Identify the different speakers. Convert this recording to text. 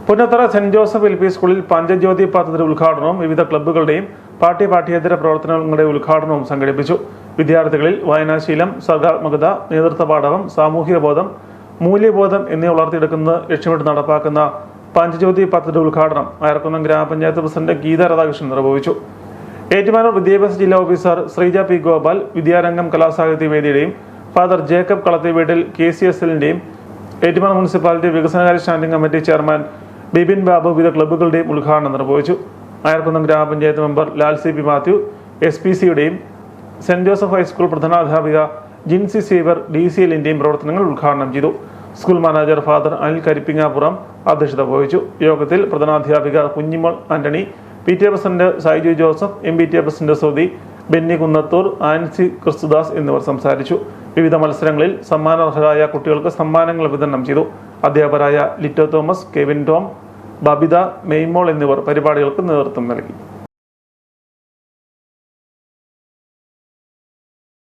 Speaker 1: Punnathara saint Joseph L P സ്കൂളിൽ പഞ്ചജ്യോതി പദ്ധതി ഉദ്ഘാടനവും വിവിധ ക്ലബ്ബുകളുടെയും പാഠ്യേതര പ്രവർത്തനങ്ങളുടെ ഉദ്ഘാടനവും സംഘടിപ്പിച്ചു. വിദ്യാർത്ഥികളിൽ വായനാശീലം, സർഗാത്മകത, നേതൃത്വ പാഠകം, സാമൂഹിക ബോധം, മൂല്യബോധം എന്നിവ വളർത്തിയെടുക്കുന്നത് ലക്ഷ്യമിട്ട് നടപ്പാക്കുന്ന പഞ്ചജ്യോതി പദ്ധതി ഉദ്ഘാടനം അയർക്കുന്നം ഗ്രാമപഞ്ചായത്ത് പ്രസിഡന്റ് ഗീത രാധാകൃഷ്ണൻ നിർവഹിച്ചു. ഏറ്റുമാനൂർ വിദ്യാഭ്യാസ ജില്ലാ ഓഫീസർ ശ്രീജ പി ഗോപാൽ, വിദ്യാരംഗം കലാസാഹിത്യ വേദിയുടെയും ഫാദർ ജേക്കബ് കളത്തിവീട്ടിൽ KCSLന്റെയും ഏറ്റുമാനൂർ മുനിസിപ്പാലിറ്റി വികസനകാര്യ standing committee chairman Bipin Babu വിവിധ ക്ലബ്ബുകളുടെയും ഉദ്ഘാടനം നിർവഹിച്ചു. Ayarkunnam grama panchayat member Lal CP Mathew, SPCയുടെയും സെന്റ് ജോസഫ് ഹൈസ്കൂൾ പ്രധാനാധ്യാപിക ജിൻസി സീവർ DCLന്റെയും പ്രവർത്തനങ്ങൾ ഉദ്ഘാടനം ചെയ്തു. School manager father Anil Karippingappuram അധ്യക്ഷത വഹിച്ചു. യോഗത്തിൽ പ്രധാനാധ്യാപിക Kunjimol Antony, PTA president Saiju Joseph, MPTA president സൗദി, ബെന്നി കുന്നത്തൂർ, ആൻസി ക്രിസ്തുദാസ് എന്നിവർ സംസാരിച്ചു. വിവിധ മത്സരങ്ങളിൽ സമ്മാനാർഹരായ കുട്ടികൾക്ക് സമ്മാനങ്ങൾ വിതരണം ചെയ്തു. അധ്യാപകരായ ലിറ്റോ തോമസ്, കെവിൻ ടോം, ബബിത, മെയ്മോൾ എന്നിവർ പരിപാടികൾക്ക് നേതൃത്വം നൽകി.